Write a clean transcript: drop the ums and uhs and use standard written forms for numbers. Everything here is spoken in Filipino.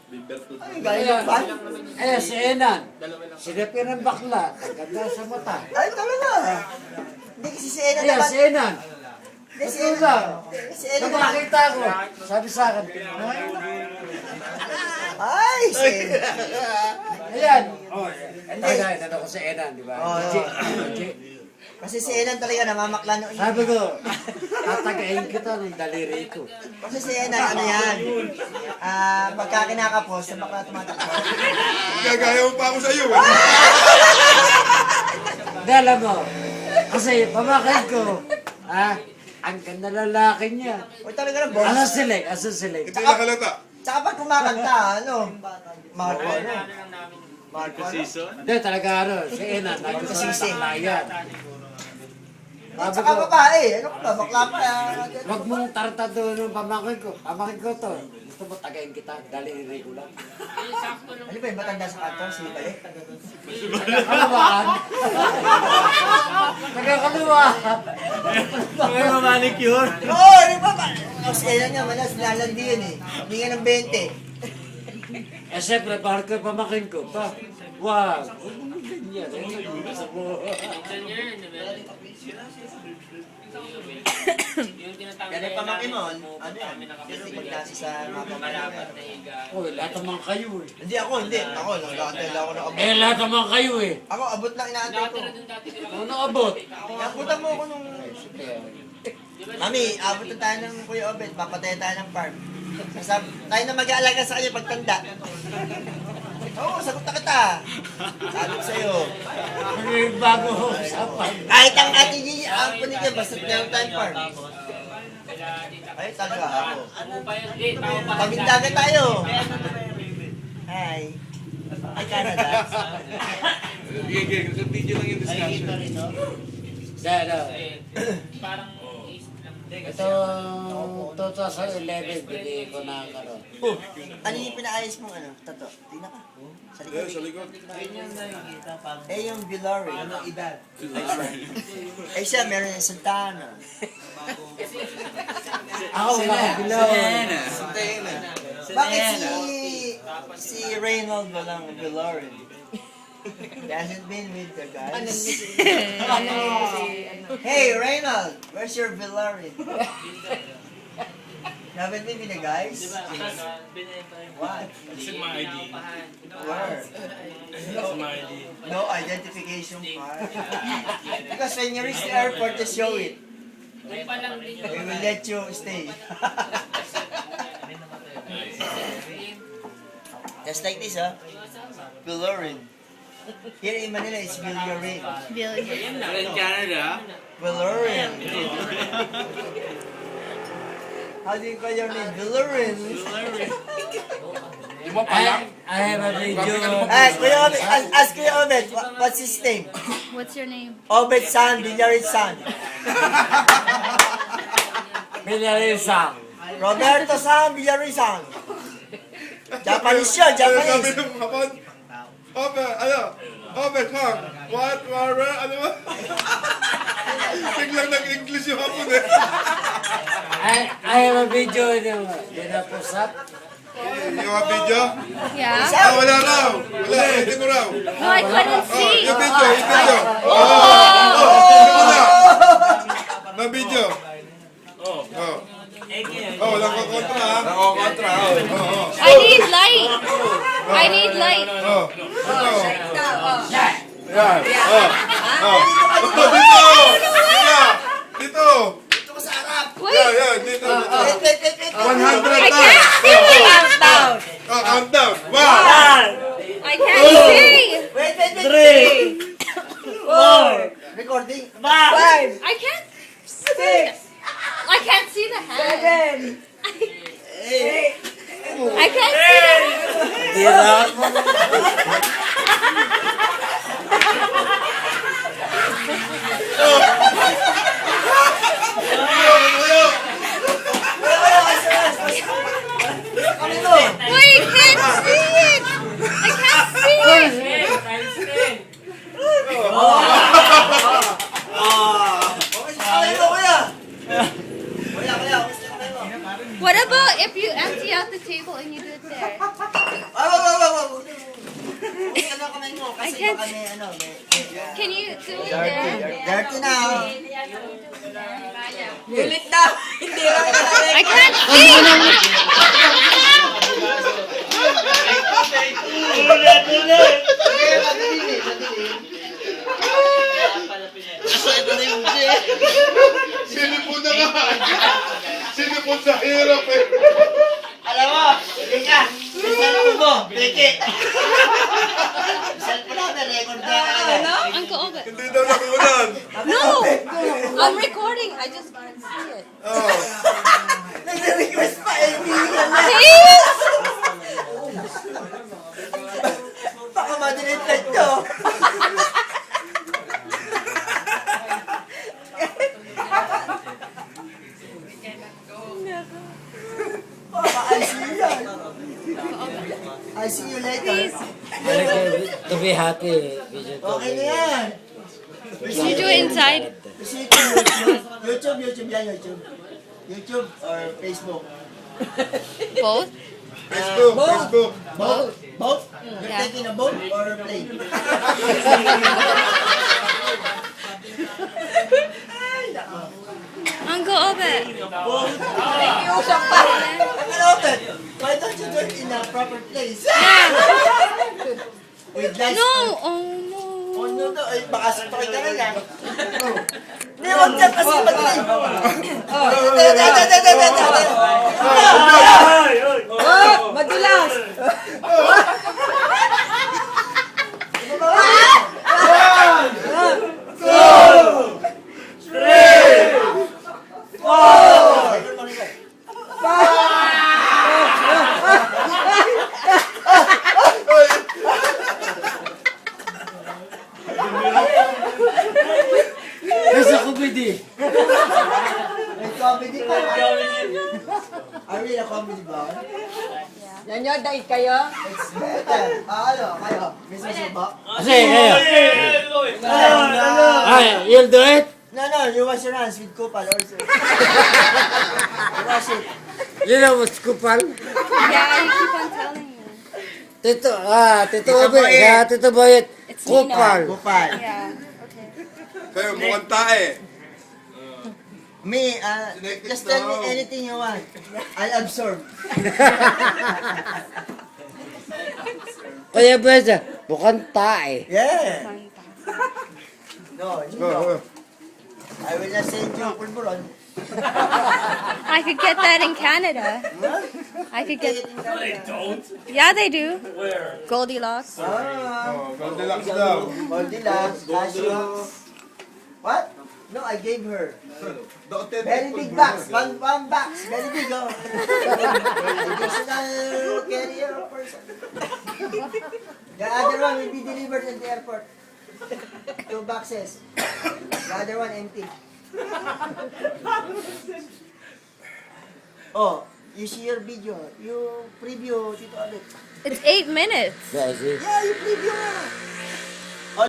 Ay, galing pa. Si Enan. Sinipin ng bakla. Ganda sa mata. Ay, talaga. Hindi kasi si Ena Ayan, naman. si Enan. Hindi si Ito Ena. lang. Si Ena Nung naman. makita ko, sabi sa akin, Ay, si Ena. ayan. Talaga, inano ko si Enan, di ba? G. Kasi si Ena talaga namamakla noon. Sabi ko, tatagayin kita ng daliri ko. Kasi si Ena, ano yan? Pagka kinakapos, sa bakla tumatakbo. Gagaya mo pa ako sa iyo eh. Hindi, alam mo, kasi pamakin ko, ang ganda lalaki niya. O talaga na, boss. Asa silik. Hindi nakalata. Tsaka pag kumakanta, ano? Marco, ano? Marco, ano? Hindi, talaga si Enan, Kasising. nagkasalayan. Sabi Tsaka ko, babae, ano ka ba? Bakla pa. wag mong tartado ng pamakin ko. Pamakin ko to. Gusto mo tagayin kita, daliri ko lang. Ano ba yung matanda sa kanto? Si Balik? Nagkakaluwaan. Nagkakaluwaan. May mamanicure. Oo, di ba ba? Si Ena niya, malas, lalandi yun eh. Hindi nga ng 20. Siyempre, bahal ko yung pamakin ko. Wow. Ganyan. Sa mo. Ganun pamakin mo, ano yan? Kasi maglasi sa mga pamalaban. Lahat naman kayo eh. Hindi ako, hindi. Ako, nag-aantay lang ako ng abot. Lahat naman kayo eh. Ako, abot lang inaantay ko. Ano abot? Abutan mo ako nung... Mami, abutan tayo ng Kuya Obet. Papatay tayo ng farm. Tayo na mag-aalaga sa kanya pagtanda. Oo, sagot na kita. Sabi ko sa'yo. May bago usapan. Kahit ang ate niya, ang punin niya, basta meron tayong farm. Ay, talaga ako. Pabindagan tayo. Hi. Ay, Canada. Sige, sa video lang yung discussion. Ito, 2011, bili ko na karoon. Ano yung pinaayos mong ano? Tato? Tingnan ka. Sa likod. Sa likod. Eh, yung Vilari. Ano edad? Eh, siya, meron yung Santana. Ako, wala akong bilaw. Bakit si Reynolds lang Vilari? He hasn't been with the guys. Hey, Reynolds! Where's your Vilari? You haven't been with the guys? What? It's in my ID. Where? It's my ID. No identification card. Because when you reach the airport, just show it. We will let you stay. Just like this, huh? Villarin. Here in Manila, it's Villarin. In Canada, Villarin. How do you call your name? Villarin. Yung mo pala. I have a video. Kuya Obet, ask Kuya Obet, what's his name? What's your name? Obet San, Villarin San. Pinarisa. Roberto San, Villarin San. Japanese yun, Sabi Japanese. ng hapon. Open, what, ano ba? Biglang nag-English yung hapon eh. I have a video in a post-up. Yung video? Yeah? Wala raw. Wala, hindi ko raw. No, I couldn't see. Yung video, yung video. Na video. Walang kontra ha. Kontra. I need light. I need light. Yan. Dito. Wait, Yan, dito. Wait. 100 I na. can't see. Countdown. 1. I can't see. Wait. 4. Recording. 5. I can't see. I can't see the hand. 7. I can't see the hand. Hirap. Wait, can't see it. I can't see it. What about if you empty out the table and you do it there? can't- baka may ano, Can you zoom dirty. there? Dirty na, oh. Ulit daw. Hindi raw narinig. I can't see! Sinipon na nga. Sinipon sa hirap eh. Alam mo, hindi ka. Yung cellphone mo, peke. Yung cellphone namin, record na agad. Uncle Obet. Hindi daw nakunan. No! I'm recording. I just can't see it. Oh. Nag-request pa, hindi ka na. Please! Baka madelete nyo. Baka I see you yan. I see you later. To be happy. Okay na yan. You do it inside. See you YouTube. YouTube yan, YouTube. YouTube or Facebook? Both. Facebook, Facebook. Both? Both? You're Yeah. taking a boat or a plane? Uncle Obet. Both. Nakiusap pa. Ano ba? Why don't you do it in a proper place? With lights. No! Oh no. Oh, no. Ay, baka saktoy ka na lang. Hindi, huwag ka kasi madilim. Oh, madulas. Nasa comedy. May comedy pa. Are we in a comedy bar? Yan yun, dahil kayo. It's better. Ano, kayo? Mr. Subo? Kasi kayo. Ay, you'll do it? No, you wash your hands with kupal also. You wash it. You know what's kupal? Yeah, you keep on telling me. Tito Tito Obe, Boyet. Tito Boyet. It's Nina. Kupal. Kupal. Yeah. Okay. Kayo, mukhang tae. Me, just tell me anything you want. I'll absorb. Kaya ba siya? Mukhang tae. Yeah. No, you Oh, know. oh. I will not send you pulburon. I could get that in Canada. I could get. Yeah, they do. Where? Goldilocks. Ah, Oh, Goldilocks daw. Goldilocks, Casio. What? No, I gave her. Very big box. One box. Very big, oh. Additional carrier person. The other one will be delivered at the airport. 2 boxes. The other one empty. Oh, you see your video. You preview, Tito Alex. It's 8 minutes. Guys, Yeah, you preview nga.